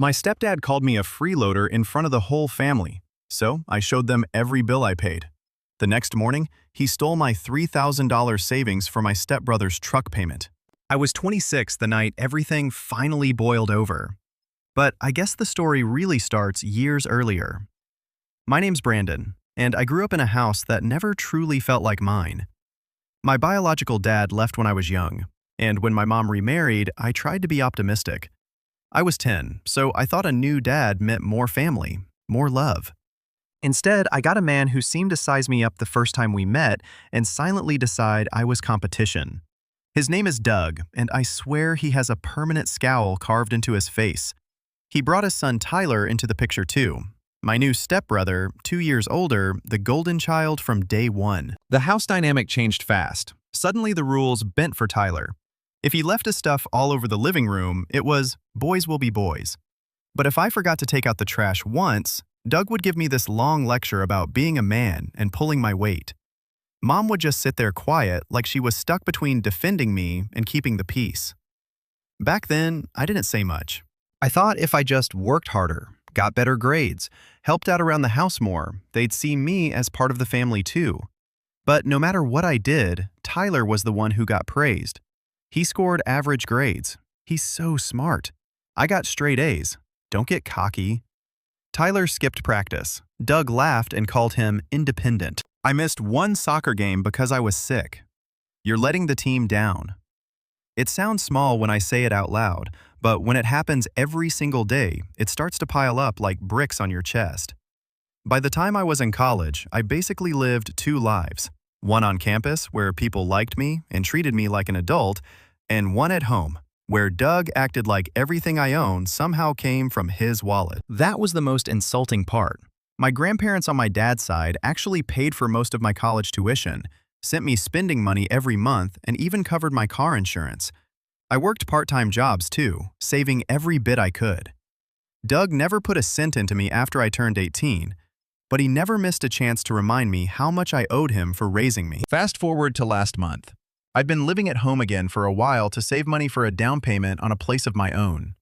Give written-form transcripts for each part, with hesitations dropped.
My stepdad called me a freeloader in front of the whole family, so I showed them every bill I paid. The next morning, he stole my $3,000 savings for my stepbrother's truck payment. I was 26 the night everything finally boiled over. But I guess the story really starts years earlier. My name's Brandon, and I grew up in a house that never truly felt like mine. My biological dad left when I was young, and when my mom remarried, I tried to be optimistic. I was 10, so I thought a new dad meant more family, more love. Instead, I got a man who seemed to size me up the first time we met and silently decide I was competition. His name is Doug, and I swear he has a permanent scowl carved into his face. He brought his son Tyler into the picture too. My new stepbrother, 2 years older, the golden child from day one. The house dynamic changed fast. Suddenly the rules bent for Tyler. If he left his stuff all over the living room, it was, boys will be boys. But if I forgot to take out the trash once, Doug would give me this long lecture about being a man and pulling my weight. Mom would just sit there quiet like she was stuck between defending me and keeping the peace. Back then, I didn't say much. I thought if I just worked harder, got better grades, helped out around the house more, they'd see me as part of the family too. But no matter what I did, Tyler was the one who got praised. He scored average grades. He's so smart. I got straight A's. Don't get cocky. Tyler skipped practice. Doug laughed and called him independent. I missed one soccer game because I was sick. You're letting the team down. It sounds small when I say it out loud, but when it happens every single day, it starts to pile up like bricks on your chest. By the time I was in college, I basically lived two lives. One on campus, where people liked me and treated me like an adult, and one at home, where Doug acted like everything I owned somehow came from his wallet. That was the most insulting part. My grandparents on my dad's side actually paid for most of my college tuition, sent me spending money every month, and even covered my car insurance. I worked part-time jobs too, saving every bit I could. Doug never put a cent into me after I turned 18, but he never missed a chance to remind me how much I owed him for raising me. Fast forward to last month. I'd been living at home again for a while to save money for a down payment on a place of my own.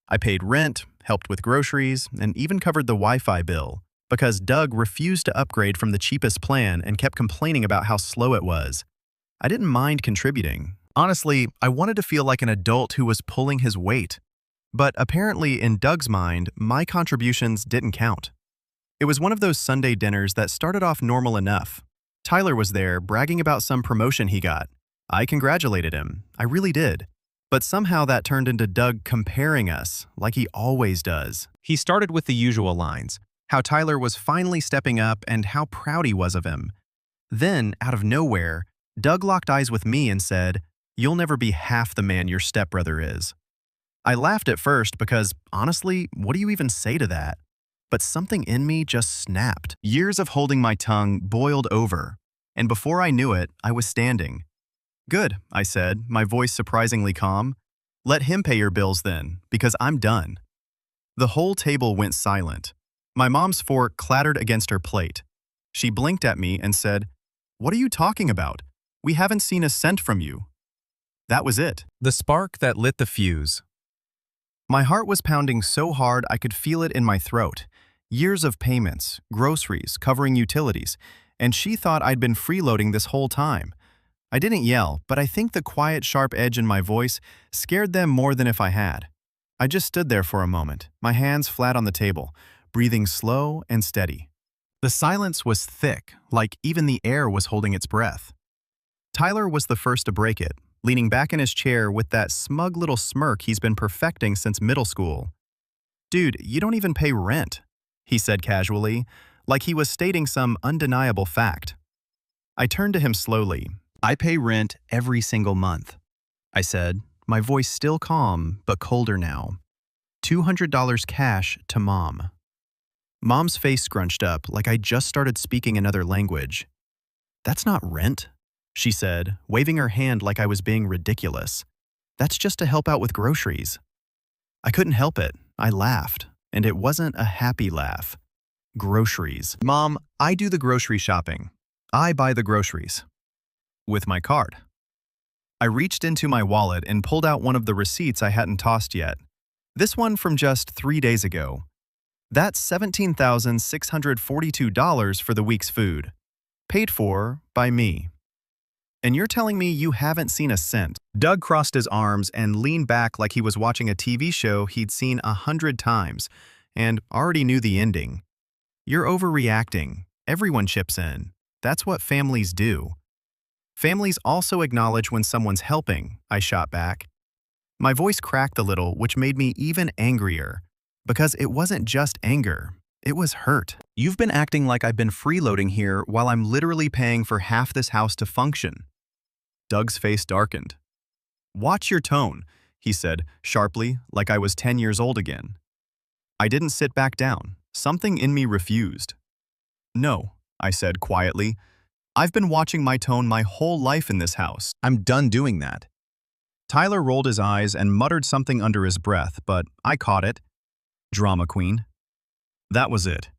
I paid rent, helped with groceries, and even covered the Wi-Fi bill, because Doug refused to upgrade from the cheapest plan and kept complaining about how slow it was. I didn't mind contributing. Honestly, I wanted to feel like an adult who was pulling his weight. But apparently, in Doug's mind, my contributions didn't count. It was one of those Sunday dinners that started off normal enough. Tyler was there, bragging about some promotion he got. I congratulated him. I really did. But somehow that turned into Doug comparing us, like he always does. He started with the usual lines, how Tyler was finally stepping up and how proud he was of him. Then, out of nowhere, Doug locked eyes with me and said, "You'll never be half the man your stepbrother is." I laughed at first because, honestly, what do you even say to that? But something in me just snapped. Years of holding my tongue boiled over, and before I knew it, I was standing. "Good," I said, my voice surprisingly calm. "Let him pay your bills then, because I'm done." The whole table went silent. My mom's fork clattered against her plate. She blinked at me and said, "What are you talking about? We haven't seen a cent from you." That was it. The spark that lit the fuse. My heart was pounding so hard I could feel it in my throat. Years of payments, groceries, covering utilities, and she thought I'd been freeloading this whole time. I didn't yell, but I think the quiet, sharp edge in my voice scared them more than if I had. I just stood there for a moment, my hands flat on the table, breathing slow and steady. The silence was thick, like even the air was holding its breath. Tyler was the first to break it, leaning back in his chair with that smug little smirk he's been perfecting since middle school. "Dude, you don't even pay rent," he said casually, like he was stating some undeniable fact. I turned to him slowly. "I pay rent every single month," I said, my voice still calm but colder now. $200 cash to Mom. Mom's face scrunched up like I just started speaking another language. "That's not rent," she said, waving her hand like I was being ridiculous. "That's just to help out with groceries." I couldn't help it. I laughed, and it wasn't a happy laugh. Groceries. "Mom, I do the grocery shopping. I buy the groceries." With my card. I reached into my wallet and pulled out one of the receipts I hadn't tossed yet. This one from just 3 days ago. That's $17,642 for the week's food. Paid for by me. And you're telling me you haven't seen a cent? Doug crossed his arms and leaned back like he was watching a TV show he'd seen 100 times and already knew the ending. You're overreacting. Everyone chips in. That's what families do. Families also acknowledge when someone's helping, I shot back. My voice cracked a little, which made me even angrier. Because it wasn't just anger, it was hurt. You've been acting like I've been freeloading here while I'm literally paying for half this house to function. Doug's face darkened. Watch your tone, he said, sharply, like I was 10 years old again. I didn't sit back down. Something in me refused. No, I said quietly. I've been watching my tone my whole life in this house. I'm done doing that. Tyler rolled his eyes and muttered something under his breath, but I caught it. Drama queen. That was it.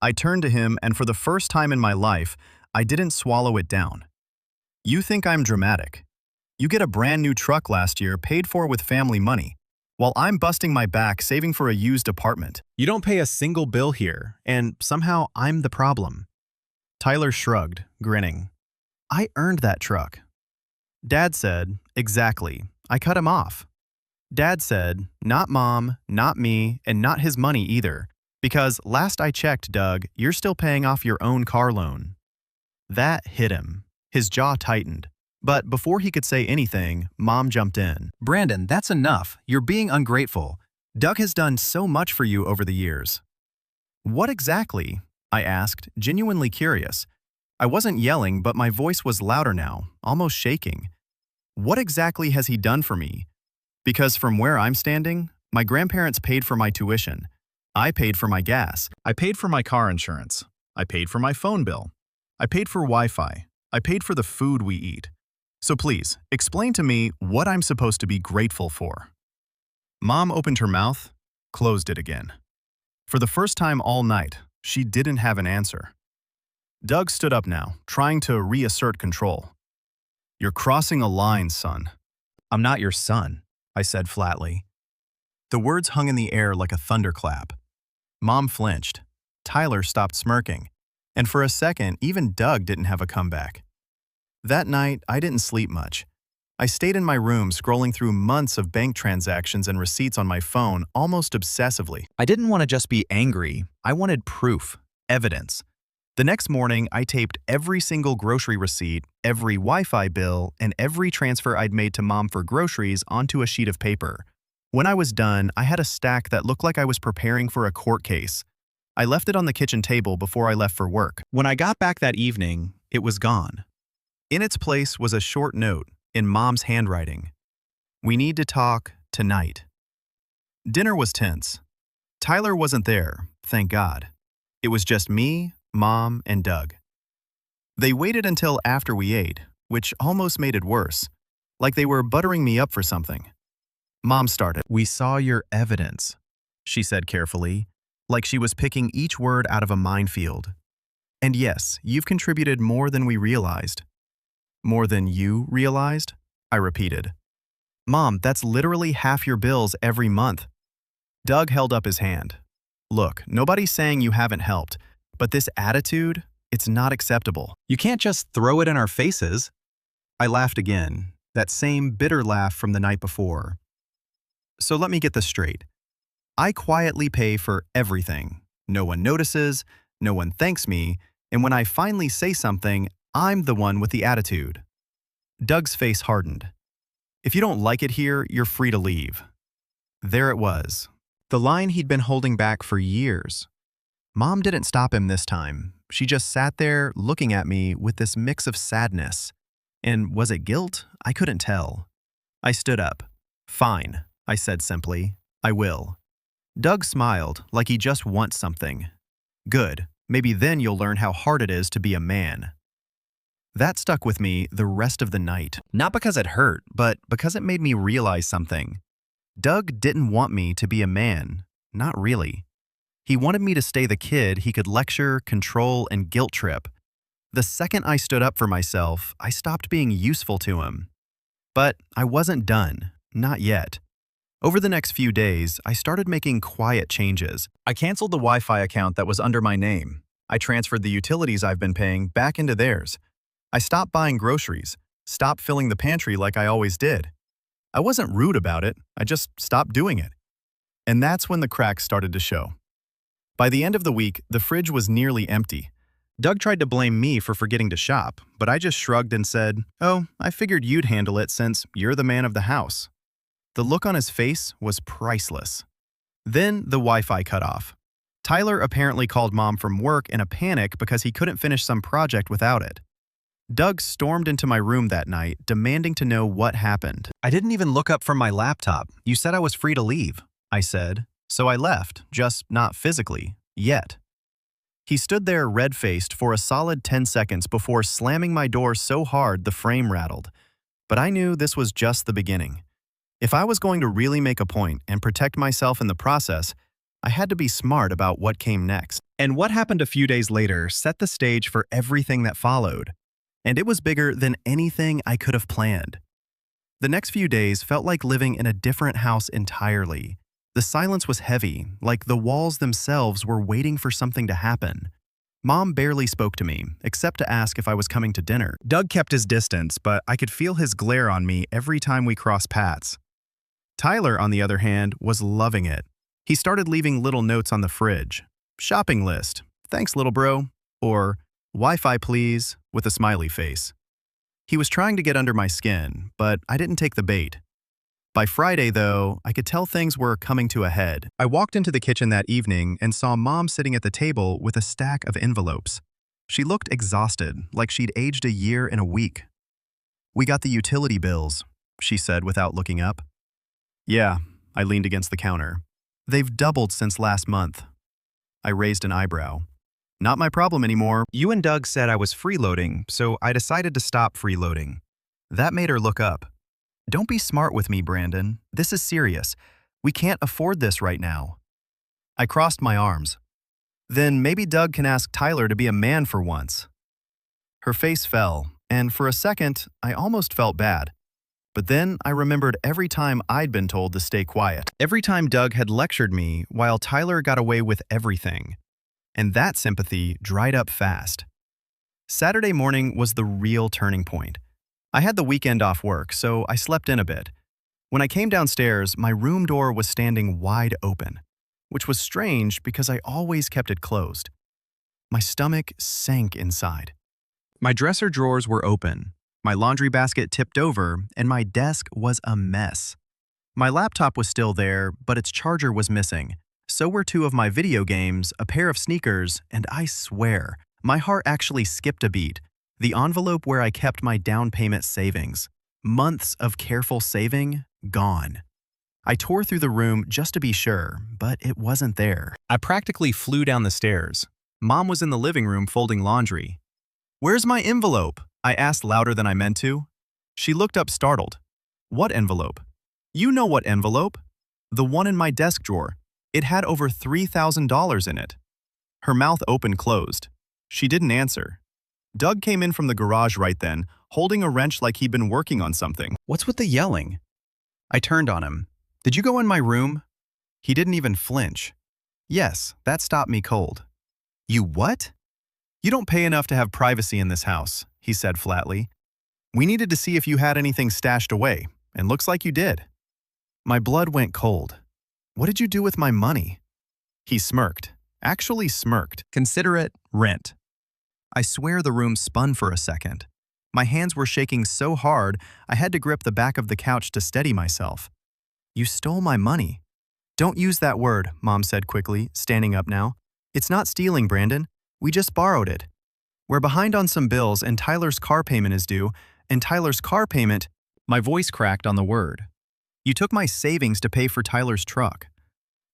I turned to him, and for the first time in my life, I didn't swallow it down. You think I'm dramatic. You get a brand new truck last year paid for with family money, while I'm busting my back saving for a used apartment. You don't pay a single bill here, and somehow I'm the problem. Tyler shrugged, grinning. I earned that truck. Dad said, exactly. I cut him off. Dad said, not Mom, not me, and not his money either, because last I checked, Doug, you're still paying off your own car loan. That hit him. His jaw tightened. But before he could say anything, Mom jumped in. Brandon, that's enough. You're being ungrateful. Doug has done so much for you over the years. What exactly? I asked, genuinely curious. I wasn't yelling, but my voice was louder now, almost shaking. What exactly has he done for me? Because from where I'm standing, my grandparents paid for my tuition. I paid for my gas. I paid for my car insurance. I paid for my phone bill. I paid for Wi-Fi. I paid for the food we eat. So please, explain to me what I'm supposed to be grateful for. Mom opened her mouth, closed it again. For the first time all night, she didn't have an answer. Doug stood up now, trying to reassert control. You're crossing a line, son. I'm not your son, I said flatly. The words hung in the air like a thunderclap. Mom flinched. Tyler stopped smirking. And for a second, even Doug didn't have a comeback. That night, I didn't sleep much. I stayed in my room scrolling through months of bank transactions and receipts on my phone almost obsessively. I didn't want to just be angry. I wanted proof, evidence. The next morning, I taped every single grocery receipt, every Wi-Fi bill, and every transfer I'd made to Mom for groceries onto a sheet of paper. When I was done, I had a stack that looked like I was preparing for a court case. I left it on the kitchen table before I left for work. When I got back that evening, it was gone. In its place was a short note in Mom's handwriting. We need to talk tonight. Dinner was tense. Tyler wasn't there, thank God. It was just me, Mom, and Doug. They waited until after we ate, which almost made it worse, like they were buttering me up for something. Mom started. We saw your evidence, she said carefully, like she was picking each word out of a minefield. And yes, you've contributed more than we realized. More than you realized? I repeated. Mom, that's literally half your bills every month. Doug held up his hand. Look, nobody's saying you haven't helped, but this attitude, it's not acceptable. You can't just throw it in our faces. I laughed again, that same bitter laugh from the night before. So let me get this straight. I quietly pay for everything. No one notices, no one thanks me, and when I finally say something, I'm the one with the attitude. Doug's face hardened. If you don't like it here, you're free to leave. There it was. The line he'd been holding back for years. Mom didn't stop him this time. She just sat there looking at me with this mix of sadness. And was it guilt? I couldn't tell. I stood up. Fine, I said simply. I will. Doug smiled like he just wants something. Good. Maybe then you'll learn how hard it is to be a man. That stuck with me the rest of the night. Not because it hurt, but because it made me realize something. Doug didn't want me to be a man. Not really. He wanted me to stay the kid he could lecture, control, and guilt trip. The second I stood up for myself, I stopped being useful to him. But I wasn't done. Not yet. Over the next few days, I started making quiet changes. I canceled the Wi-Fi account that was under my name. I transferred the utilities I've been paying back into theirs. I stopped buying groceries, stopped filling the pantry like I always did. I wasn't rude about it, I just stopped doing it. And that's when the cracks started to show. By the end of the week, the fridge was nearly empty. Doug tried to blame me for forgetting to shop, but I just shrugged and said, "Oh, I figured you'd handle it since you're the man of the house." The look on his face was priceless. Then the Wi-Fi cut off. Tyler apparently called Mom from work in a panic because he couldn't finish some project without it. Doug stormed into my room that night, demanding to know what happened. "I didn't even look up from my laptop. You said I was free to leave," I said. "So I left, just not physically, yet." He stood there red-faced for a solid 10 seconds before slamming my door so hard the frame rattled. But I knew this was just the beginning. If I was going to really make a point and protect myself in the process, I had to be smart about what came next. And what happened a few days later set the stage for everything that followed. And it was bigger than anything I could have planned. The next few days felt like living in a different house entirely. The silence was heavy, like the walls themselves were waiting for something to happen. Mom barely spoke to me, except to ask if I was coming to dinner. Doug kept his distance, but I could feel his glare on me every time we crossed paths. Tyler, on the other hand, was loving it. He started leaving little notes on the fridge. "Shopping list. Thanks, little bro." Or, "Wi-Fi, please," with a smiley face. He was trying to get under my skin, but I didn't take the bait. By Friday, though, I could tell things were coming to a head. I walked into the kitchen that evening and saw Mom sitting at the table with a stack of envelopes. She looked exhausted, like she'd aged a year in a week. "We got the utility bills," she said without looking up. "Yeah," I leaned against the counter. "They've doubled since last month." I raised an eyebrow. "Not my problem anymore. You and Doug said I was freeloading, so I decided to stop freeloading." That made her look up. "Don't be smart with me, Brandon. This is serious. We can't afford this right now." I crossed my arms. "Then maybe Doug can ask Tyler to be a man for once." Her face fell, and for a second, I almost felt bad. But then I remembered every time I'd been told to stay quiet. Every time Doug had lectured me while Tyler got away with everything. And that sympathy dried up fast. Saturday morning was the real turning point. I had the weekend off work, so I slept in a bit. When I came downstairs, my room door was standing wide open, which was strange because I always kept it closed. My stomach sank inside. My dresser drawers were open. My laundry basket tipped over, and my desk was a mess. My laptop was still there, but its charger was missing. So were two of my video games, a pair of sneakers, and I swear, my heart actually skipped a beat. The envelope where I kept my down payment savings. Months of careful saving, gone. I tore through the room just to be sure, but it wasn't there. I practically flew down the stairs. Mom was in the living room folding laundry. "Where's my envelope?" I asked louder than I meant to. She looked up startled. "What envelope?" "You know what envelope. The one in my desk drawer. It had over $3,000 in it." Her mouth open-closed. She didn't answer. Doug came in from the garage right then, holding a wrench like he'd been working on something. "What's with the yelling?" I turned on him. "Did you go in my room?" He didn't even flinch. "Yes, that stopped me cold." "You what?" "You don't pay enough to have privacy in this house," he said flatly. "We needed to see if you had anything stashed away, and looks like you did." My blood went cold. "What did you do with my money?" He smirked. Actually smirked. "Consider it rent." I swear the room spun for a second. My hands were shaking so hard, I had to grip the back of the couch to steady myself. "You stole my money." "Don't use that word," Mom said quickly, standing up now. "It's not stealing, Brandon. We just borrowed it. We're behind on some bills and Tyler's car payment is due, and Tyler's car payment—" My voice cracked on the word. "You took my savings to pay for Tyler's truck."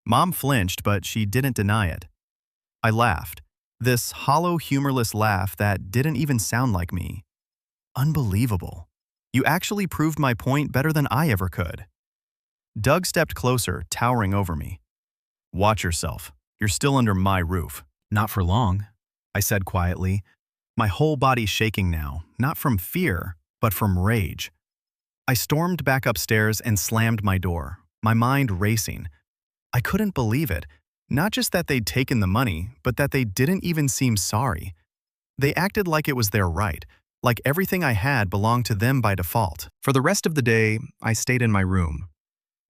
Mom flinched, but she didn't deny it. I laughed. This hollow, humorless laugh that didn't even sound like me. "Unbelievable. You actually proved my point better than I ever could." Doug stepped closer, towering over me. "Watch yourself. You're still under my roof." "Not for long," I said quietly. My whole body shaking now, not from fear, but from rage. I stormed back upstairs and slammed my door. my mind racing. I couldn't believe it. Not just that they'd taken the money, but that they didn't even seem sorry. They acted like it was their right, like everything I had belonged to them by default. For the rest of the day, I stayed in my room.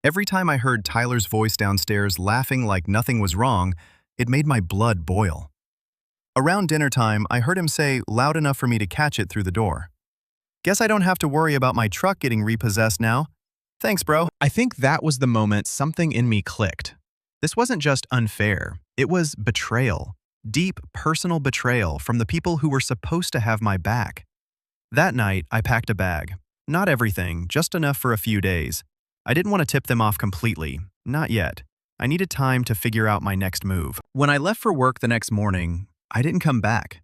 Every time I heard Tyler's voice downstairs laughing like nothing was wrong, it made my blood boil. Around dinner time, I heard him say, loud enough for me to catch it through the door, "Guess I don't have to worry about my truck getting repossessed now. Thanks, bro." I think that was the moment something in me clicked. This wasn't just unfair, it was betrayal. Deep, personal betrayal from the people who were supposed to have my back. That night, I packed a bag. Not everything, just enough for a few days. I didn't want to tip them off completely. Not yet. I needed time to figure out my next move. When I left for work the next morning, I didn't come back.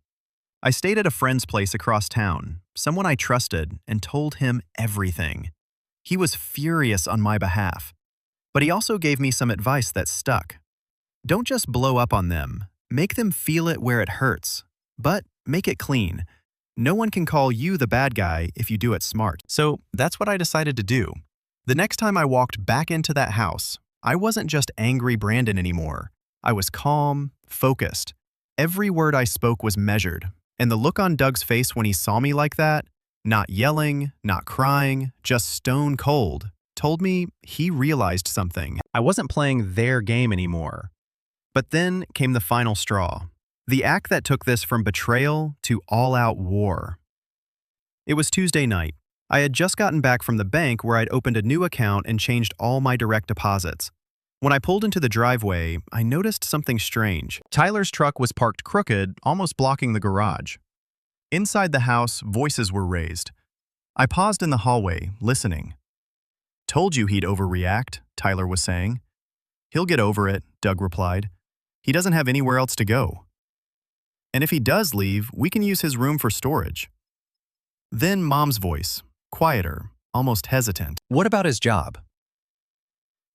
I stayed at a friend's place across town, someone I trusted, and told him everything. He was furious on my behalf. But he also gave me some advice that stuck. Don't just blow up on them. Make them feel it where it hurts. But make it clean. No one can call you the bad guy if you do it smart. So that's what I decided to do. The next time I walked back into that house, I wasn't just angry Brandon anymore. I was calm, focused. Every word I spoke was measured. And the look on Doug's face when he saw me like that, not yelling, not crying, just stone cold, told me he realized something. I wasn't playing their game anymore. But then came the final straw. The act that took this from betrayal to all-out war. It was Tuesday night. I had just gotten back from the bank where I'd opened a new account and changed all my direct deposits. When I pulled into the driveway, I noticed something strange. Tyler's truck was parked crooked, almost blocking the garage. Inside the house, voices were raised. I paused in the hallway, listening. "Told you he'd overreact," Tyler was saying. "He'll get over it," Doug replied. "He doesn't have anywhere else to go. And if he does leave, we can use his room for storage." Then Mom's voice, quieter, almost hesitant. "What about his job?"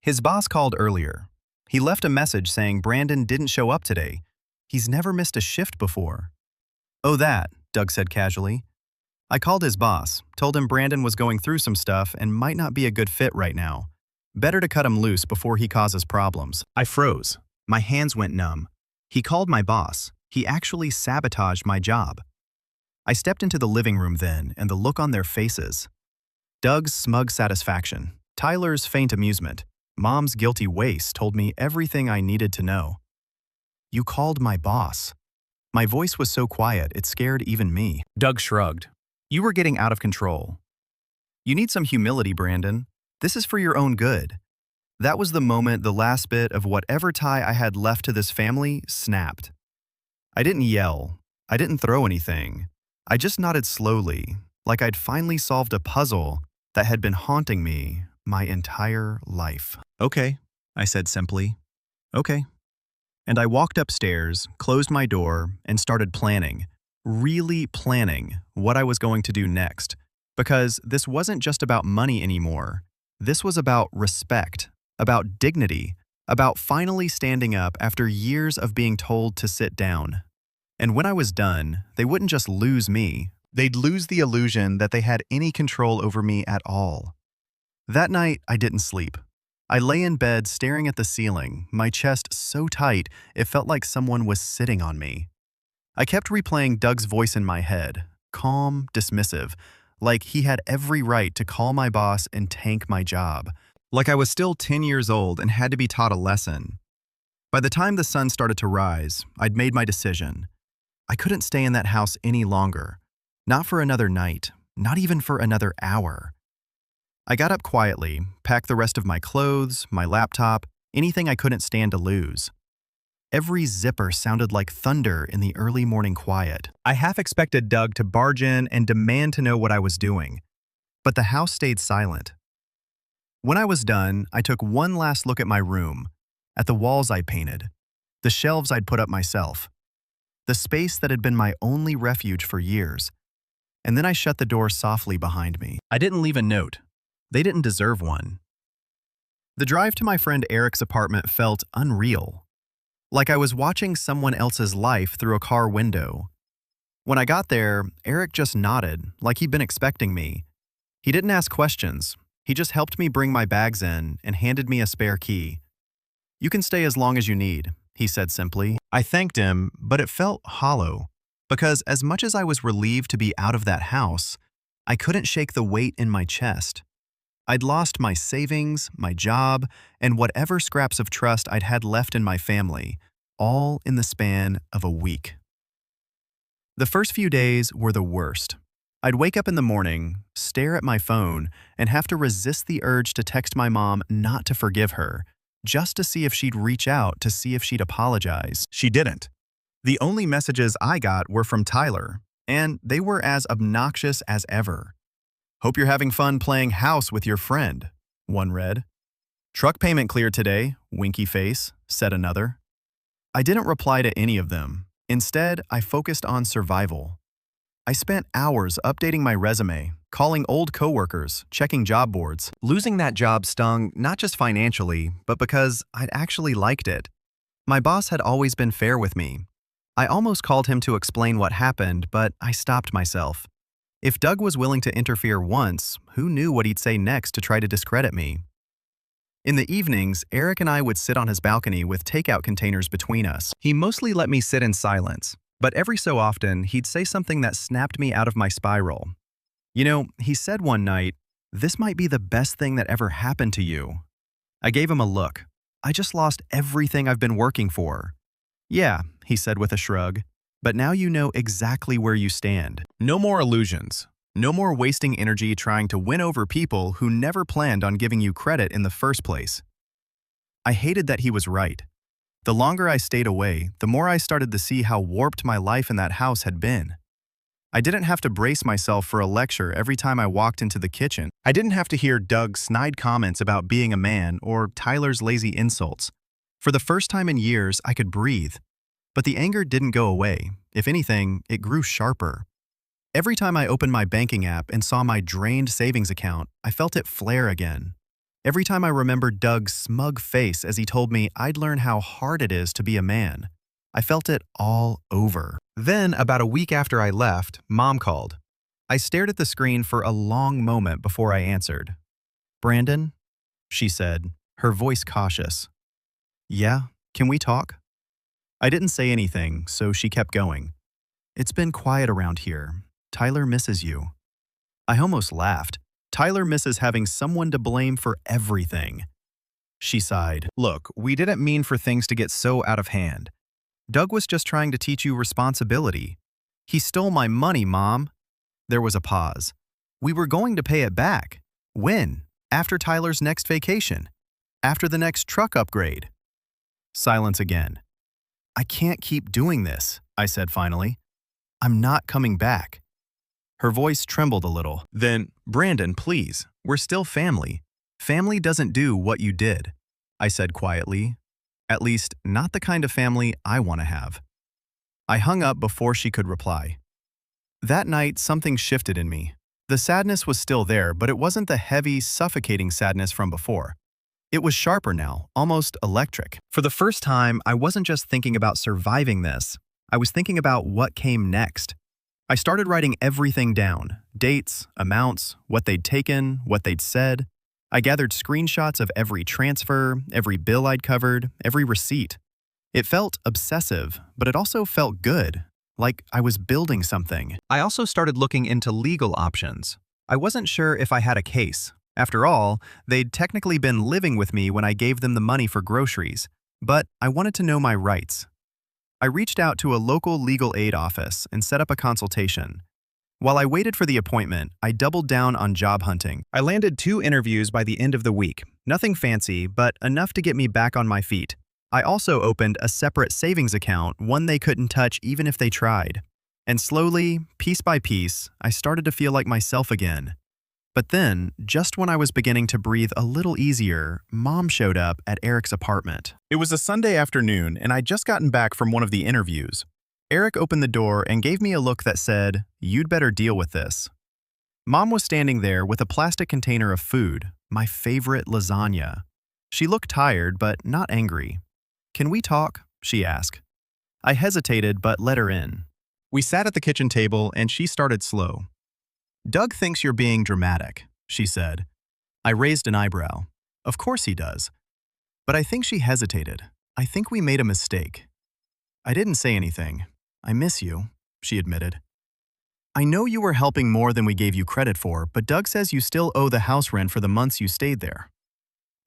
"His boss called earlier. He left a message saying Brandon didn't show up today. He's never missed a shift before." "Oh, that," Doug said casually. "I called his boss, told him Brandon was going through some stuff and might not be a good fit right now. Better to cut him loose before he causes problems." I froze. My hands went numb. He called my boss. He actually sabotaged my job. I stepped into the living room then, and the look on their faces. Doug's smug satisfaction, Tyler's faint amusement, Mom's guilty waste told me everything I needed to know. "You called my boss." My voice was so quiet, it scared even me. Doug shrugged. "You were getting out of control. You need some humility, Brandon. This is for your own good." That was the moment the last bit of whatever tie I had left to this family snapped. I didn't yell. I didn't throw anything. I just nodded slowly, like I'd finally solved a puzzle that had been haunting me my entire life. "Okay," I said simply. "Okay." And I walked upstairs, closed my door, and started planning, really planning what I was going to do next. Because this wasn't just about money anymore. This was about respect, about dignity, about finally standing up after years of being told to sit down. And when I was done, they wouldn't just lose me, they'd lose the illusion that they had any control over me at all. That night, I didn't sleep. I lay in bed staring at the ceiling, my chest so tight it felt like someone was sitting on me. I kept replaying Doug's voice in my head, calm, dismissive, like he had every right to call my boss and tank my job. Like I was still 10 years old and had to be taught a lesson. By the time the sun started to rise, I'd made my decision. I couldn't stay in that house any longer. Not for another night, not even for another hour. I got up quietly, packed the rest of my clothes, my laptop, anything I couldn't stand to lose. Every zipper sounded like thunder in the early morning quiet. I half expected Doug to barge in and demand to know what I was doing. But the house stayed silent. When I was done, I took one last look at my room, at the walls I'd painted, the shelves I'd put up myself, the space that had been my only refuge for years. And then I shut the door softly behind me. I didn't leave a note. They didn't deserve one. The drive to my friend Eric's apartment felt unreal, like I was watching someone else's life through a car window. When I got there, Eric just nodded, like he'd been expecting me. He didn't ask questions. He just helped me bring my bags in and handed me a spare key. "You can stay as long as you need," he said simply. I thanked him, but it felt hollow, because as much as I was relieved to be out of that house, I couldn't shake the weight in my chest. I'd lost my savings, my job, and whatever scraps of trust I'd had left in my family, all in the span of a week. The first few days were the worst. I'd wake up in the morning, stare at my phone, and have to resist the urge to text my mom not to forgive her, just to see if she'd reach out to see if she'd apologize. She didn't. The only messages I got were from Tyler, and they were as obnoxious as ever. "Hope you're having fun playing house with your friend," one read. "Truck payment cleared today, winky face," said another. I didn't reply to any of them. Instead, I focused on survival. I spent hours updating my resume, calling old coworkers, checking job boards. Losing that job stung not just financially, but because I'd actually liked it. My boss had always been fair with me. I almost called him to explain what happened, but I stopped myself. If Doug was willing to interfere once, who knew what he'd say next to try to discredit me? In the evenings, Eric and I would sit on his balcony with takeout containers between us. He mostly let me sit in silence, but every so often, he'd say something that snapped me out of my spiral. "You know," he said one night, "this might be the best thing that ever happened to you." I gave him a look. "I just lost everything I've been working for." "Yeah," he said with a shrug, "but now you know exactly where you stand. No more illusions. No more wasting energy trying to win over people who never planned on giving you credit in the first place." I hated that he was right. The longer I stayed away, the more I started to see how warped my life in that house had been. I didn't have to brace myself for a lecture every time I walked into the kitchen. I didn't have to hear Doug's snide comments about being a man or Tyler's lazy insults. For the first time in years, I could breathe. But the anger didn't go away. If anything, it grew sharper. Every time I opened my banking app and saw my drained savings account, I felt it flare again. Every time I remembered Doug's smug face as he told me I'd learn how hard it is to be a man, I felt it all over. Then, about a week after I left, Mom called. I stared at the screen for a long moment before I answered. "Brandon?" she said, her voice cautious. "Yeah, can we talk?" I didn't say anything, so she kept going. "It's been quiet around here. Tyler misses you." I almost laughed. Tyler misses having someone to blame for everything. She sighed. "Look, we didn't mean for things to get so out of hand. Doug was just trying to teach you responsibility. He stole my money, Mom." There was a pause. "We were going to pay it back. When? After Tyler's next vacation? After the next truck upgrade?" Silence again. "I can't keep doing this," I said finally. "I'm not coming back." Her voice trembled a little. "Then, Brandon, please, we're still family. Family doesn't do what you did," I said quietly. "At least, not the kind of family I want to have." I hung up before she could reply. That night, something shifted in me. The sadness was still there, but it wasn't the heavy, suffocating sadness from before. It was sharper now, almost electric. For the first time, I wasn't just thinking about surviving this. I was thinking about what came next. I started writing everything down: dates, amounts, what they'd taken, what they'd said. I gathered screenshots of every transfer, every bill I'd covered, every receipt. It felt obsessive, but it also felt good, like I was building something. I also started looking into legal options. I wasn't sure if I had a case. After all, they'd technically been living with me when I gave them the money for groceries, but I wanted to know my rights. I reached out to a local legal aid office and set up a consultation. While I waited for the appointment, I doubled down on job hunting. I landed 2 interviews by the end of the week. Nothing fancy, but enough to get me back on my feet. I also opened a separate savings account, one they couldn't touch even if they tried. And slowly, piece by piece, I started to feel like myself again. But then, just when I was beginning to breathe a little easier, Mom showed up at Eric's apartment. It was a Sunday afternoon, and I'd just gotten back from one of the interviews. Eric opened the door and gave me a look that said, "You'd better deal with this." Mom was standing there with a plastic container of food, my favorite lasagna. She looked tired, but not angry. "Can we talk?" she asked. I hesitated, but let her in. We sat at the kitchen table, and she started slow. "Doug thinks you're being dramatic," she said. I raised an eyebrow. Of course he does. But I think she hesitated. I think we made a mistake. I didn't say anything. I miss you, she admitted. I know you were helping more than we gave you credit for, but Doug says you still owe the house rent for the months you stayed there.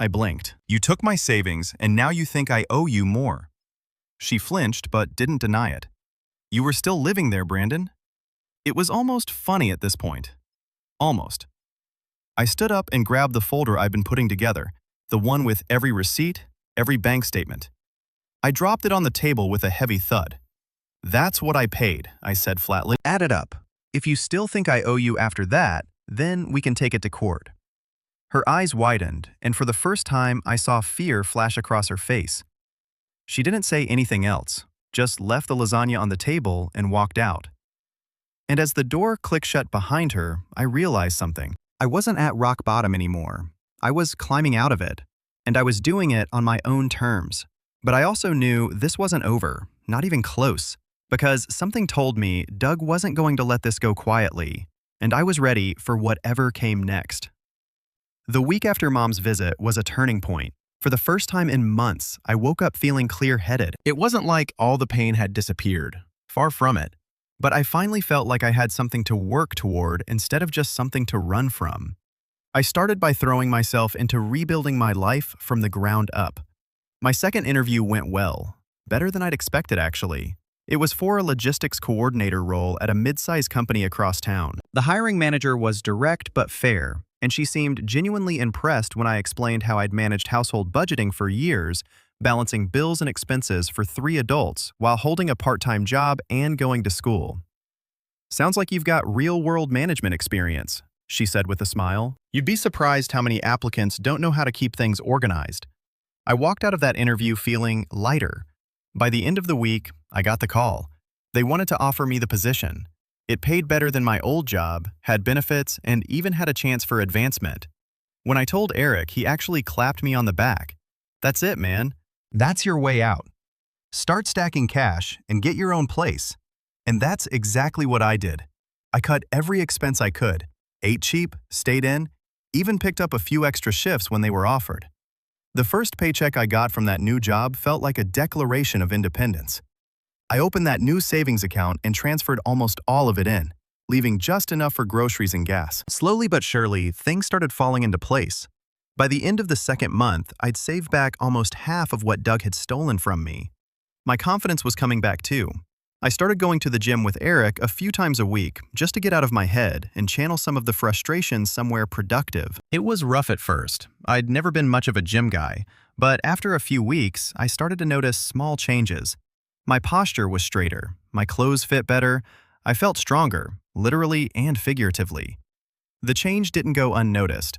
I blinked. You took my savings, and now you think I owe you more. She flinched, but didn't deny it. You were still living there, Brandon? It was almost funny at this point. Almost. I stood up and grabbed the folder I'd been putting together, the one with every receipt, every bank statement. I dropped it on the table with a heavy thud. That's what I paid, I said flatly. Add it up. If you still think I owe you after that, then we can take it to court. Her eyes widened, and for the first time I saw fear flash across her face. She didn't say anything else, just left the lasagna on the table and walked out. And as the door clicked shut behind her, I realized something. I wasn't at rock bottom anymore. I was climbing out of it, and I was doing it on my own terms. But I also knew this wasn't over, not even close, because something told me Doug wasn't going to let this go quietly, and I was ready for whatever came next. The week after Mom's visit was a turning point. For the first time in months, I woke up feeling clear-headed. It wasn't like all the pain had disappeared. Far from it. But I finally felt like I had something to work toward instead of just something to run from. I started by throwing myself into rebuilding my life from the ground up. My second interview went well. Better than I'd expected, actually. It was for a logistics coordinator role at a mid-sized company across town. The hiring manager was direct but fair, and she seemed genuinely impressed when I explained how I'd managed household budgeting for years, balancing bills and expenses for 3 adults while holding a part-time job and going to school. Sounds like you've got real-world management experience, she said with a smile. You'd be surprised how many applicants don't know how to keep things organized. I walked out of that interview feeling lighter. By the end of the week, I got the call. They wanted to offer me the position. It paid better than my old job, had benefits, and even had a chance for advancement. When I told Eric, he actually clapped me on the back. That's it, man. That's your way out. Start stacking cash and get your own place. And that's exactly what I did. I cut every expense I could, ate cheap, stayed in, even picked up a few extra shifts when they were offered. The first paycheck I got from that new job felt like a declaration of independence. I opened that new savings account and transferred almost all of it in, leaving just enough for groceries and gas. Slowly but surely, things started falling into place. By the end of the second month, I'd saved back almost half of what Doug had stolen from me. My confidence was coming back too. I started going to the gym with Eric a few times a week just to get out of my head and channel some of the frustration somewhere productive. It was rough at first. I'd never been much of a gym guy, but after a few weeks, I started to notice small changes. My posture was straighter, my clothes fit better, I felt stronger, literally and figuratively. The change didn't go unnoticed.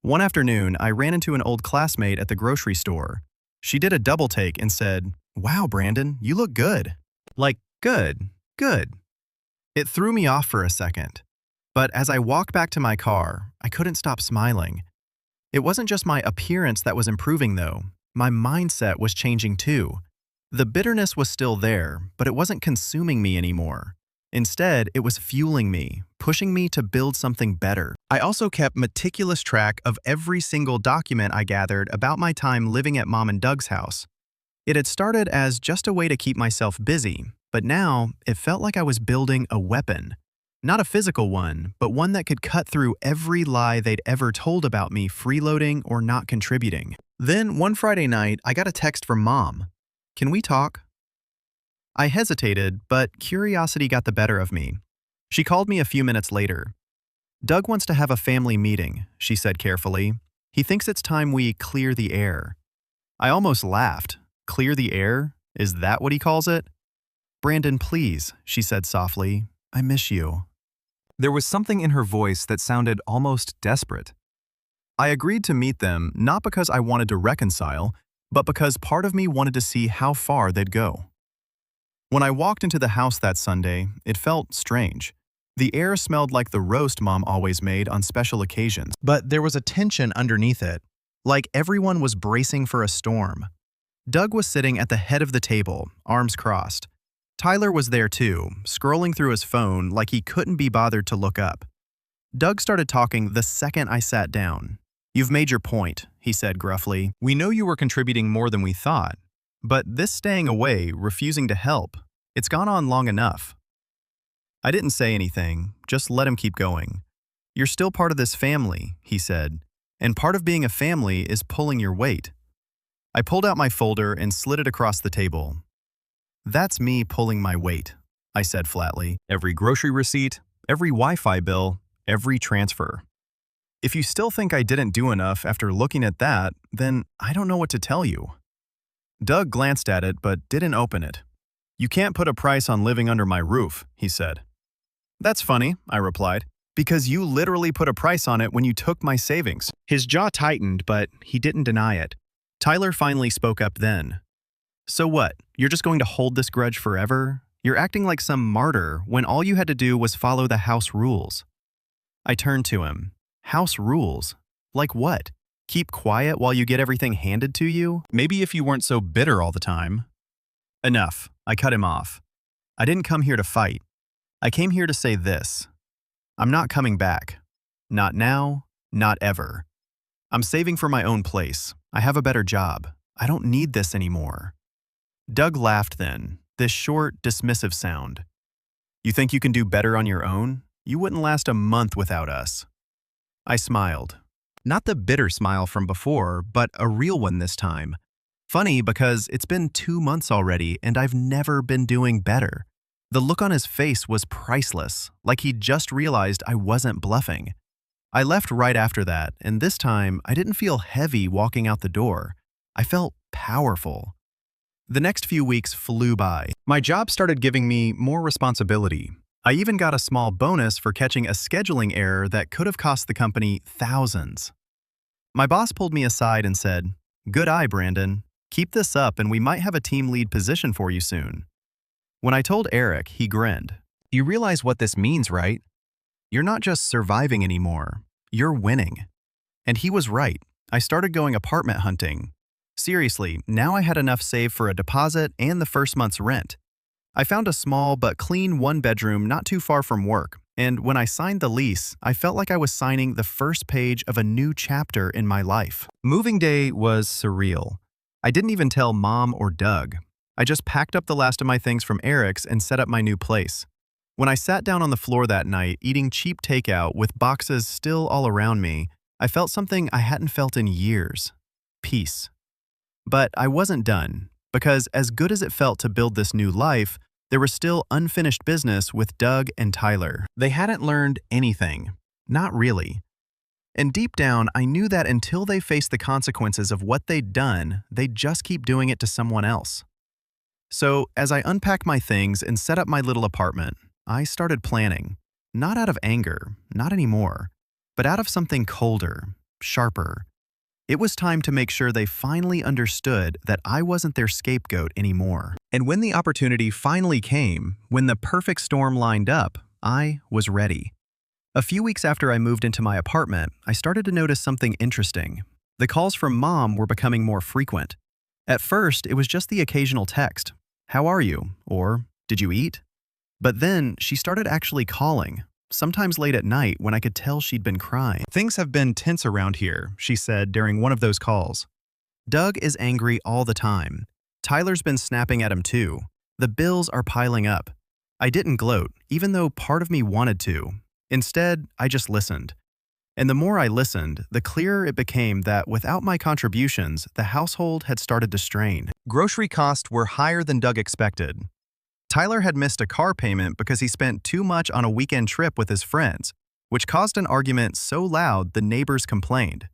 One afternoon, I ran into an old classmate at the grocery store. She did a double take and said, "Wow, Brandon, you look good." Like, good. It threw me off for a second. But as I walked back to my car, I couldn't stop smiling. It wasn't just my appearance that was improving, though. My mindset was changing too. The bitterness was still there, but it wasn't consuming me anymore. Instead, it was fueling me, pushing me to build something better. I also kept meticulous track of every single document I gathered about my time living at Mom and Doug's house. It had started as just a way to keep myself busy, but now it felt like I was building a weapon. Not a physical one, but one that could cut through every lie they'd ever told about me freeloading or not contributing. Then one Friday night, I got a text from Mom. "Can we talk?" I hesitated, but curiosity got the better of me. She called me a few minutes later. "Doug wants to have a family meeting," she said carefully. "He thinks it's time we clear the air." I almost laughed. Clear the air? Is that what he calls it? "Brandon, please," she said softly. "I miss you." There was something in her voice that sounded almost desperate. I agreed to meet them not because I wanted to reconcile, but because part of me wanted to see how far they'd go. When I walked into the house that Sunday, it felt strange. The air smelled like the roast Mom always made on special occasions, but there was a tension underneath it, like everyone was bracing for a storm. Doug was sitting at the head of the table, arms crossed. Tyler was there too, scrolling through his phone like he couldn't be bothered to look up. Doug started talking the second I sat down. "You've made your point," he said gruffly. "We know you were contributing more than we thought. But this staying away, refusing to help, it's gone on long enough." I didn't say anything, just let him keep going. "You're still part of this family," he said, "and part of being a family is pulling your weight." I pulled out my folder and slid it across the table. "That's me pulling my weight," I said flatly. "Every grocery receipt, every Wi-Fi bill, every transfer. If you still think I didn't do enough after looking at that, then I don't know what to tell you." Doug glanced at it but didn't open it. "You can't put a price on living under my roof," he said. "That's funny," I replied, "because you literally put a price on it when you took my savings." His jaw tightened, but he didn't deny it. Tyler finally spoke up then. "So what? You're just going to hold this grudge forever? You're acting like some martyr when all you had to do was follow the house rules." I turned to him. "House rules? Like what? Keep quiet while you get everything handed to you? Maybe if you weren't so bitter all the time." "Enough," I cut him off. "I didn't come here to fight. I came here to say this. I'm not coming back. Not now, not ever. I'm saving for my own place. I have a better job. I don't need this anymore." Doug laughed then, this short, dismissive sound. "You think you can do better on your own? You wouldn't last a month without us." I smiled. Not the bitter smile from before, but a real one this time. Funny because it's been 2 months already and I've never been doing better. The look on his face was priceless, like he'd just realized I wasn't bluffing. I left right after that, and this time I didn't feel heavy walking out the door. I felt powerful. The next few weeks flew by. My job started giving me more responsibility. I even got a small bonus for catching a scheduling error that could have cost the company thousands. My boss pulled me aside and said, "Good eye, Brandon. Keep this up and we might have a team lead position for you soon." When I told Eric, he grinned. "You realize what this means, right? You're not just surviving anymore. You're winning." And he was right. I started going apartment hunting. Seriously, now I had enough saved for a deposit and the first month's rent. I found a small but clean one-bedroom not too far from work, and when I signed the lease, I felt like I was signing the first page of a new chapter in my life. Moving day was surreal. I didn't even tell Mom or Doug. I just packed up the last of my things from Eric's and set up my new place. When I sat down on the floor that night, eating cheap takeout with boxes still all around me, I felt something I hadn't felt in years. Peace. But I wasn't done, because as good as it felt to build this new life, there was still unfinished business with Doug and Tyler. They hadn't learned anything. Not really. And deep down, I knew that until they faced the consequences of what they'd done, they'd just keep doing it to someone else. So, as I unpacked my things and set up my little apartment, I started planning. Not out of anger, not anymore, but out of something colder, sharper. It was time to make sure they finally understood that I wasn't their scapegoat anymore. And when the opportunity finally came, when the perfect storm lined up, I was ready. A few weeks after I moved into my apartment, I started to notice something interesting. The calls from Mom were becoming more frequent. At first, it was just the occasional text, "How are you?" or "Did you eat?" But then she started actually calling, sometimes late at night when I could tell she'd been crying. "Things have been tense around here," she said during one of those calls. "Doug is angry all the time. Tyler's been snapping at him too. The bills are piling up." I didn't gloat, even though part of me wanted to. Instead, I just listened. And the more I listened, the clearer it became that without my contributions, the household had started to strain. Grocery costs were higher than Doug expected. Tyler had missed a car payment because he spent too much on a weekend trip with his friends, which caused an argument so loud the neighbors complained.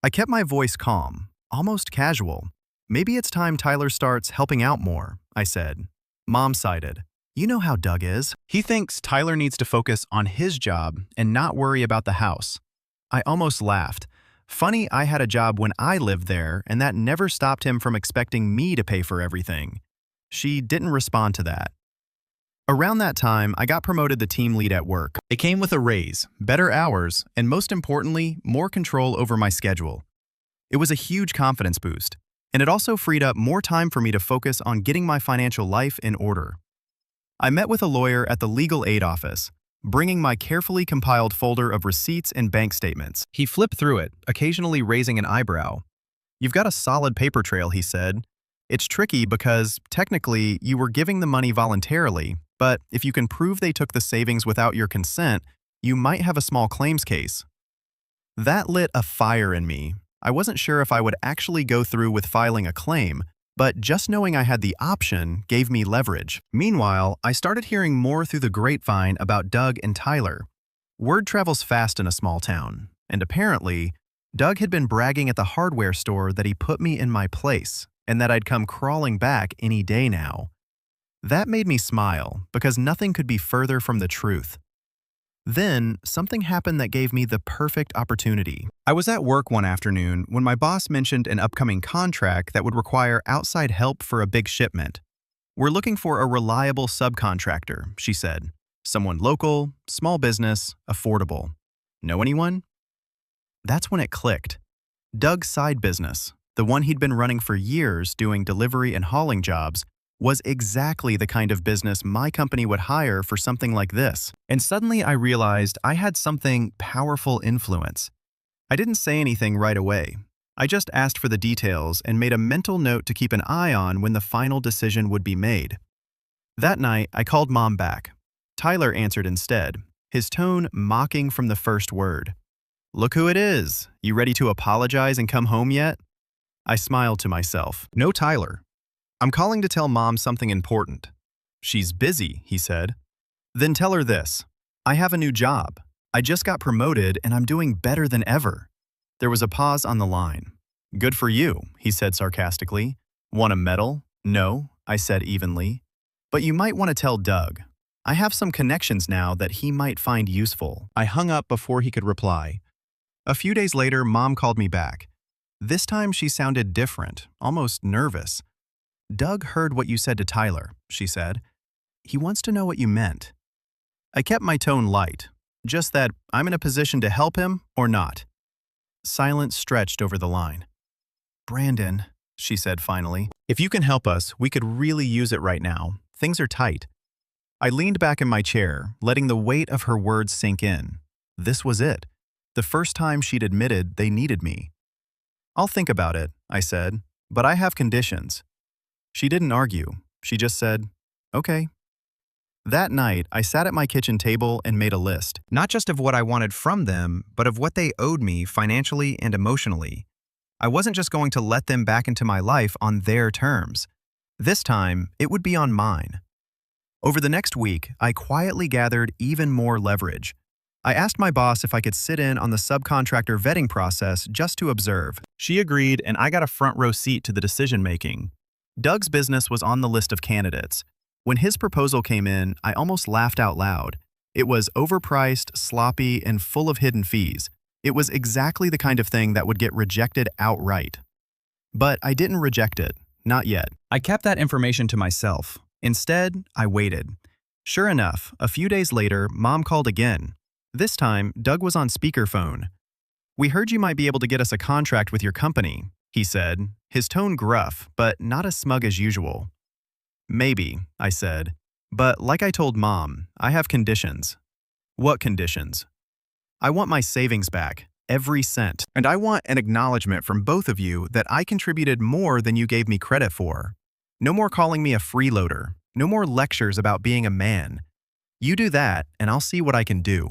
I kept my voice calm, almost casual. "Maybe it's time Tyler starts helping out more," I said. Mom sided. "You know how Doug is. He thinks Tyler needs to focus on his job and not worry about the house." I almost laughed. Funny, I had a job when I lived there, and that never stopped him from expecting me to pay for everything. She didn't respond to that. Around that time, I got promoted to team lead at work. It came with a raise, better hours, and most importantly, more control over my schedule. It was a huge confidence boost, and it also freed up more time for me to focus on getting my financial life in order. I met with a lawyer at the legal aid office. bringing my carefully compiled folder of receipts and bank statements. He flipped through it, occasionally raising an eyebrow. "You've got a solid paper trail," he said. "It's tricky because, technically, you were giving the money voluntarily, but if you can prove they took the savings without your consent, you might have a small claims case." That lit a fire in me. I wasn't sure if I would actually go through with filing a claim, but just knowing I had the option gave me leverage. Meanwhile, I started hearing more through the grapevine about Doug and Tyler. Word travels fast in a small town, and apparently, Doug had been bragging at the hardware store that he put me in my place and that I'd come crawling back any day now. That made me smile because nothing could be further from the truth. Then, something happened that gave me the perfect opportunity. I was at work one afternoon when my boss mentioned an upcoming contract that would require outside help for a big shipment. "We're looking for a reliable subcontractor," she said. "Someone local, small business, affordable. Know anyone?" That's when it clicked. Doug's side business, the one he'd been running for years doing delivery and hauling jobs, was exactly the kind of business my company would hire for something like this. And suddenly I realized I had something powerful influence. I didn't say anything right away. I just asked for the details and made a mental note to keep an eye on when the final decision would be made. That night, I called Mom back. Tyler answered instead, his tone mocking from the first word. "Look who it is. You ready to apologize and come home yet?" I smiled to myself. "No, Tyler. I'm calling to tell Mom something important." "She's busy," he said. "Then tell her this. I have a new job. I just got promoted and I'm doing better than ever." There was a pause on the line. "Good for you," he said sarcastically. "Want a medal?" "No," I said evenly. "But you might want to tell Doug. I have some connections now that he might find useful." I hung up before he could reply. A few days later, Mom called me back. This time she sounded different, almost nervous. "Doug heard what you said to Tyler," she said. "He wants to know what you meant." I kept my tone light, just that I'm in a position to help him or not. Silence stretched over the line. "Brandon," she said finally, "if you can help us, we could really use it right now. Things are tight." I leaned back in my chair, letting the weight of her words sink in. This was it. The first time she'd admitted they needed me. "I'll think about it," I said, "but I have conditions." She didn't argue. She just said, "Okay." That night, I sat at my kitchen table and made a list, not just of what I wanted from them, but of what they owed me financially and emotionally. I wasn't just going to let them back into my life on their terms. This time, it would be on mine. Over the next week, I quietly gathered even more leverage. I asked my boss if I could sit in on the subcontractor vetting process just to observe. She agreed, and I got a front row seat to the decision-making. Doug's business was on the list of candidates. When his proposal came in, I almost laughed out loud. It was overpriced, sloppy, and full of hidden fees. It was exactly the kind of thing that would get rejected outright. But I didn't reject it. Not yet. I kept that information to myself. Instead, I waited. Sure enough, a few days later, Mom called again. This time, Doug was on speakerphone. "We heard you might be able to get us a contract with your company," he said, his tone gruff, but not as smug as usual. "Maybe," I said, "but like I told Mom, I have conditions." "What conditions?" "I want my savings back, every cent, and I want an acknowledgement from both of you that I contributed more than you gave me credit for. No more calling me a freeloader, no more lectures about being a man. You do that, and I'll see what I can do."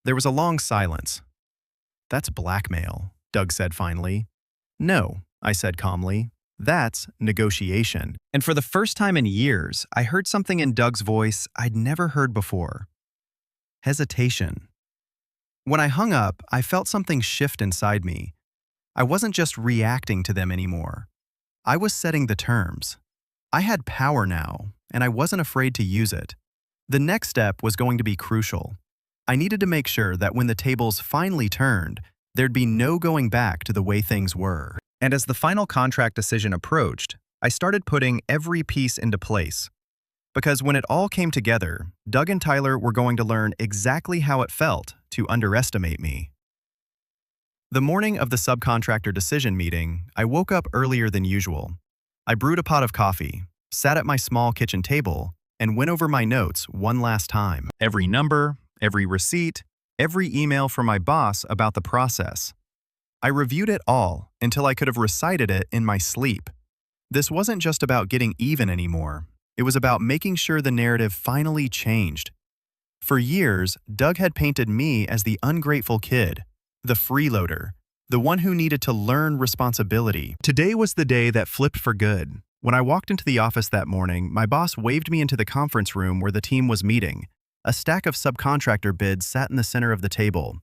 There was a long silence. "That's blackmail," Doug said finally. "No," I said calmly. "That's negotiation." And for the first time in years, I heard something in Doug's voice I'd never heard before. Hesitation. When I hung up, I felt something shift inside me. I wasn't just reacting to them anymore. I was setting the terms. I had power now, and I wasn't afraid to use it. The next step was going to be crucial. I needed to make sure that when the tables finally turned, there'd be no going back to the way things were. And as the final contract decision approached, I started putting every piece into place. Because when it all came together, Doug and Tyler were going to learn exactly how it felt to underestimate me. The morning of the subcontractor decision meeting, I woke up earlier than usual. I brewed a pot of coffee, sat at my small kitchen table, and went over my notes one last time. Every number, every receipt, every email from my boss about the process. I reviewed it all until I could have recited it in my sleep. This wasn't just about getting even anymore. It was about making sure the narrative finally changed. For years, Doug had painted me as the ungrateful kid, the freeloader, the one who needed to learn responsibility. Today was the day that flipped for good. When I walked into the office that morning, my boss waved me into the conference room where the team was meeting. A stack of subcontractor bids sat in the center of the table.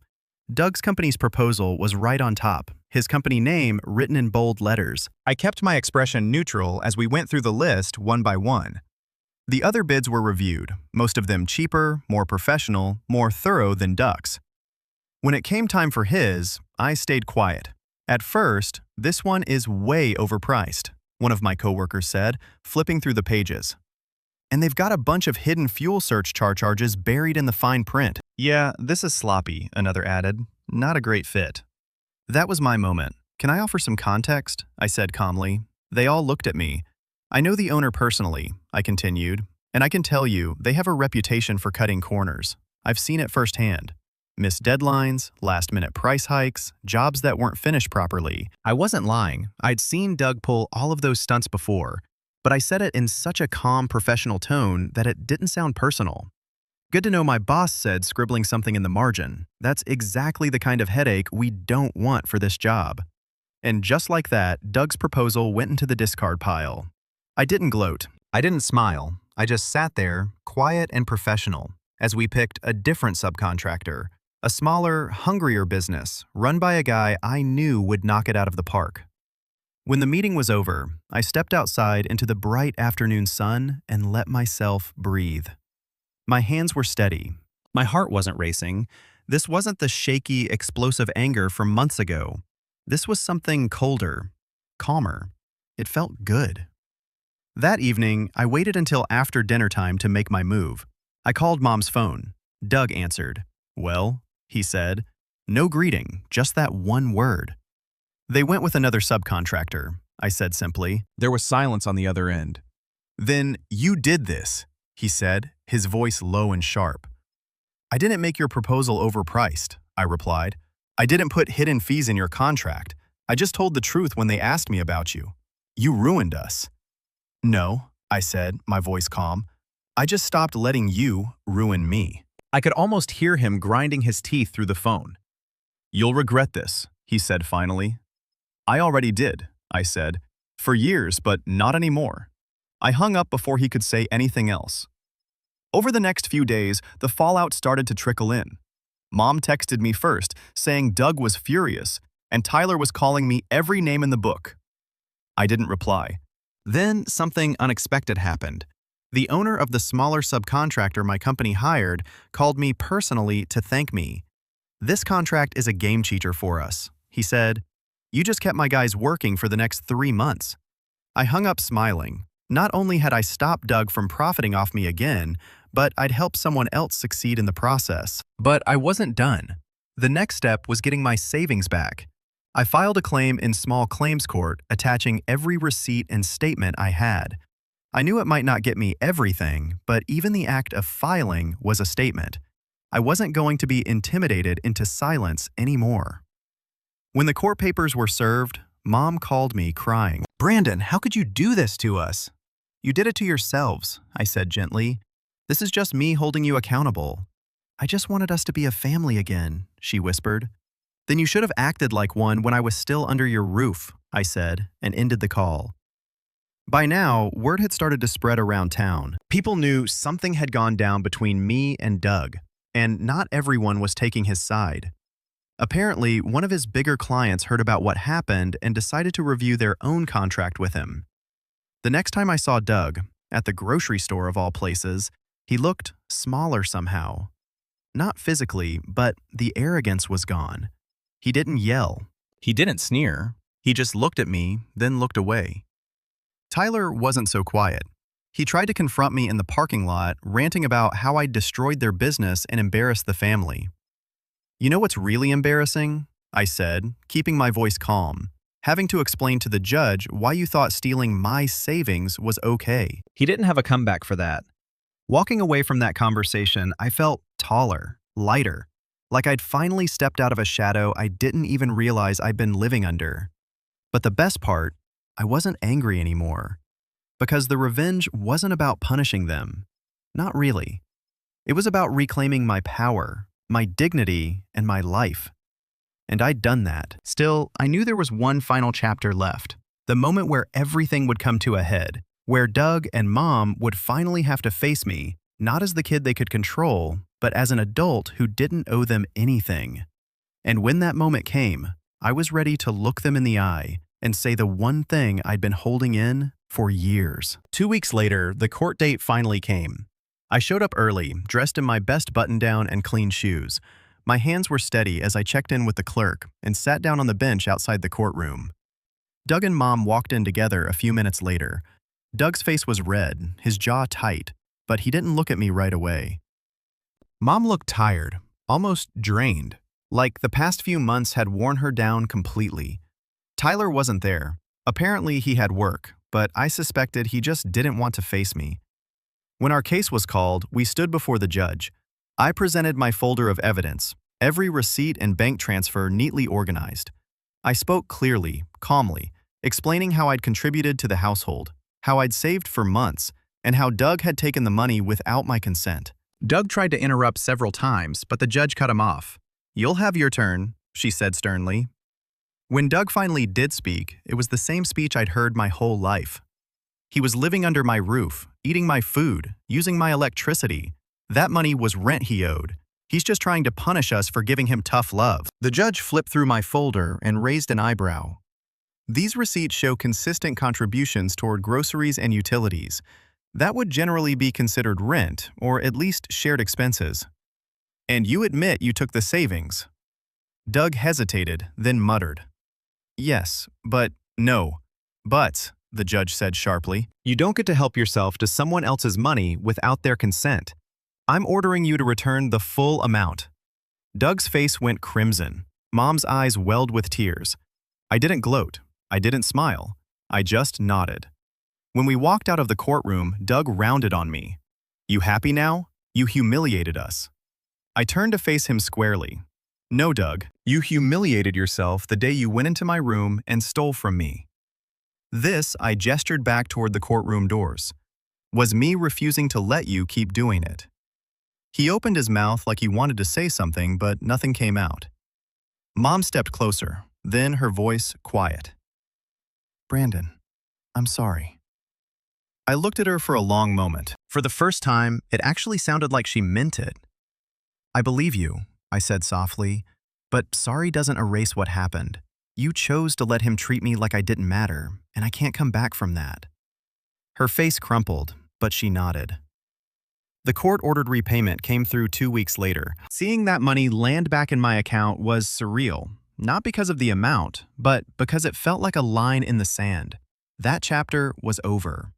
Doug's company's proposal was right on top, his company name written in bold letters. I kept my expression neutral as we went through the list one by one. The other bids were reviewed, most of them cheaper, more professional, more thorough than Doug's. When it came time for his, I stayed quiet. At first, "This one is way overpriced," one of my coworkers said, flipping through the pages. "And they've got a bunch of hidden fuel surcharges buried in the fine print." "Yeah, this is sloppy," another added. "Not a great fit." That was my moment. "Can I offer some context?" I said calmly. They all looked at me. "I know the owner personally," I continued, "and I can tell you they have a reputation for cutting corners. I've seen it firsthand. Missed deadlines, last-minute price hikes, jobs that weren't finished properly." I wasn't lying. I'd seen Doug pull all of those stunts before, but I said it in such a calm, professional tone that it didn't sound personal. "Good to know," my boss said, scribbling something in the margin. "That's exactly the kind of headache we don't want for this job." And just like that, Doug's proposal went into the discard pile. I didn't gloat. I didn't smile. I just sat there, quiet and professional, as we picked a different subcontractor, a smaller, hungrier business run by a guy I knew would knock it out of the park. When the meeting was over, I stepped outside into the bright afternoon sun and let myself breathe. My hands were steady. My heart wasn't racing. This wasn't the shaky, explosive anger from months ago. This was something colder, calmer. It felt good. That evening, I waited until after dinner time to make my move. I called Mom's phone. Doug answered. "Well," he said. No greeting, just that one word. "They went with another subcontractor," I said simply. There was silence on the other end. "Then you did this," he said, his voice low and sharp. "I didn't make your proposal overpriced," I replied. "I didn't put hidden fees in your contract. I just told the truth when they asked me about you. You ruined us." "No," I said, my voice calm. "I just stopped letting you ruin me." I could almost hear him grinding his teeth through the phone. "You'll regret this," he said finally. "I already did," I said. "For years, but not anymore." I hung up before he could say anything else. Over the next few days, the fallout started to trickle in. Mom texted me first, saying Doug was furious, and Tyler was calling me every name in the book. I didn't reply. Then something unexpected happened. The owner of the smaller subcontractor my company hired called me personally to thank me. "This contract is a game changer for us," he said. "You just kept my guys working for the next 3 months." I hung up smiling. Not only had I stopped Doug from profiting off me again, but I'd helped someone else succeed in the process. But I wasn't done. The next step was getting my savings back. I filed a claim in small claims court, attaching every receipt and statement I had. I knew it might not get me everything, but even the act of filing was a statement. I wasn't going to be intimidated into silence anymore. When the court papers were served, Mom called me crying. "Brandon, how could you do this to us?" "You did it to yourselves," I said gently. "This is just me holding you accountable." "I just wanted us to be a family again," she whispered. "Then you should have acted like one when I was still under your roof," I said, and ended the call. By now, word had started to spread around town. People knew something had gone down between me and Doug, and not everyone was taking his side. Apparently, one of his bigger clients heard about what happened and decided to review their own contract with him. The next time I saw Doug, at the grocery store of all places, he looked smaller somehow. Not physically, but the arrogance was gone. He didn't yell. He didn't sneer. He just looked at me, then looked away. Tyler wasn't so quiet. He tried to confront me in the parking lot, ranting about how I'd destroyed their business and embarrassed the family. "You know what's really embarrassing?" I said, keeping my voice calm, having to explain to the judge why you thought stealing my savings was okay. He didn't have a comeback for that. Walking away from that conversation, I felt taller, lighter, like I'd finally stepped out of a shadow I didn't even realize I'd been living under. But the best part, I wasn't angry anymore. Because the revenge wasn't about punishing them. Not really. It was about reclaiming my power, my dignity, and my life. And I'd done that. Still, I knew there was one final chapter left. The moment where everything would come to a head. Where Doug and Mom would finally have to face me, not as the kid they could control, but as an adult who didn't owe them anything. And when that moment came, I was ready to look them in the eye and say the one thing I'd been holding in for years. 2 weeks later, the court date finally came. I showed up early, dressed in my best button-down and clean shoes. My hands were steady as I checked in with the clerk and sat down on the bench outside the courtroom. Doug and Mom walked in together a few minutes later. Doug's face was red, his jaw tight, but he didn't look at me right away. Mom looked tired, almost drained, like the past few months had worn her down completely. Tyler wasn't there. Apparently he had work, but I suspected he just didn't want to face me. When our case was called, we stood before the judge. I presented my folder of evidence, every receipt and bank transfer neatly organized. I spoke clearly, calmly, explaining how I'd contributed to the household, how I'd saved for months, and how Doug had taken the money without my consent. Doug tried to interrupt several times, but the judge cut him off. "You'll have your turn," she said sternly. When Doug finally did speak, it was the same speech I'd heard my whole life. He was living under my roof, eating my food, using my electricity. That money was rent he owed. He's just trying to punish us for giving him tough love. The judge flipped through my folder and raised an eyebrow. These receipts show consistent contributions toward groceries and utilities. That would generally be considered rent, or at least shared expenses. And you admit you took the savings. Doug hesitated, then muttered. "Yes, but no. But," the judge said sharply, "you don't get to help yourself to someone else's money without their consent. I'm ordering you to return the full amount." Doug's face went crimson. Mom's eyes welled with tears. I didn't gloat. I didn't smile. I just nodded. When we walked out of the courtroom, Doug rounded on me. "You happy now? You humiliated us." I turned to face him squarely. "No, Doug, you humiliated yourself the day you went into my room and stole from me." This, I gestured back toward the courtroom doors, was me refusing to let you keep doing it. He opened his mouth like he wanted to say something, but nothing came out. Mom stepped closer, then her voice quiet. "Brandon, I'm sorry." I looked at her for a long moment. For the first time, it actually sounded like she meant it. "I believe you," I said softly, "but sorry doesn't erase what happened. You chose to let him treat me like I didn't matter, and I can't come back from that." Her face crumpled, but she nodded. The court-ordered repayment came through 2 weeks later. Seeing that money land back in my account was surreal. Not because of the amount, but because it felt like a line in the sand. That chapter was over.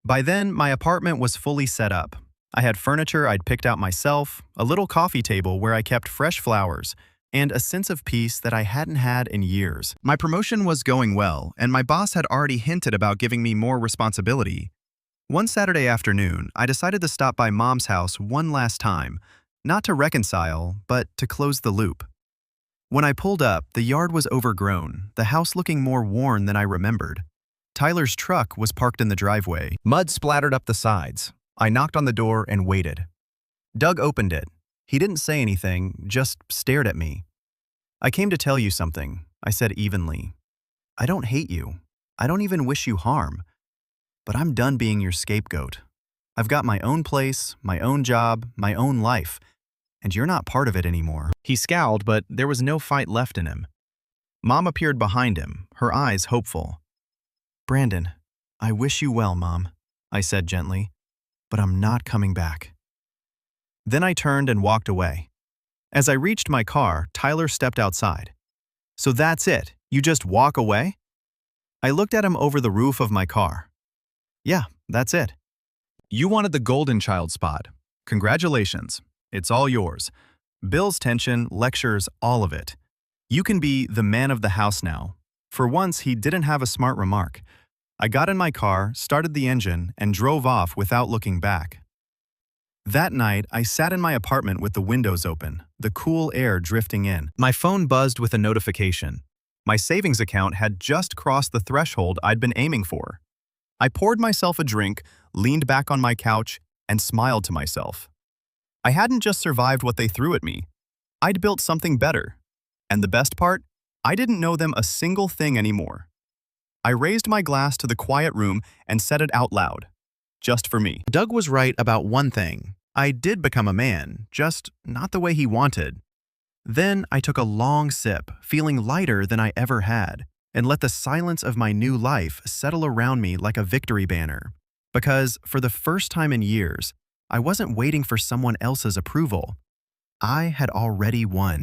By then, my apartment was fully set up. I had furniture I'd picked out myself, a little coffee table where I kept fresh flowers, and a sense of peace that I hadn't had in years. My promotion was going well, and my boss had already hinted about giving me more responsibility. One Saturday afternoon, I decided to stop by Mom's house one last time, not to reconcile, but to close the loop. When I pulled up, the yard was overgrown, the house looking more worn than I remembered. Tyler's truck was parked in the driveway. Mud splattered up the sides. I knocked on the door and waited. Doug opened it. He didn't say anything, just stared at me. "I came to tell you something," I said evenly. "I don't hate you. I don't even wish you harm. But I'm done being your scapegoat. I've got my own place, my own job, my own life, and you're not part of it anymore." He scowled, but there was no fight left in him. Mom appeared behind him, her eyes hopeful. "Brandon, I wish you well, Mom," I said gently, "but I'm not coming back." Then I turned and walked away. As I reached my car, Tyler stepped outside. "So that's it? You just walk away?" I looked at him over the roof of my car. "Yeah, that's it." "You wanted the golden child spot. Congratulations. It's all yours. Bills, tension, lectures, all of it. You can be the man of the house now." For once, he didn't have a smart remark. I got in my car, started the engine, and drove off without looking back. That night, I sat in my apartment with the windows open, the cool air drifting in. My phone buzzed with a notification. My savings account had just crossed the threshold I'd been aiming for. I poured myself a drink, leaned back on my couch, and smiled to myself. I hadn't just survived what they threw at me. I'd built something better. And the best part? I didn't know them a single thing anymore. I raised my glass to the quiet room and said it out loud. Just for me. Doug was right about one thing. I did become a man, just not the way he wanted. Then I took a long sip, feeling lighter than I ever had, and let the silence of my new life settle around me like a victory banner. Because, for the first time in years, I wasn't waiting for someone else's approval. I had already won.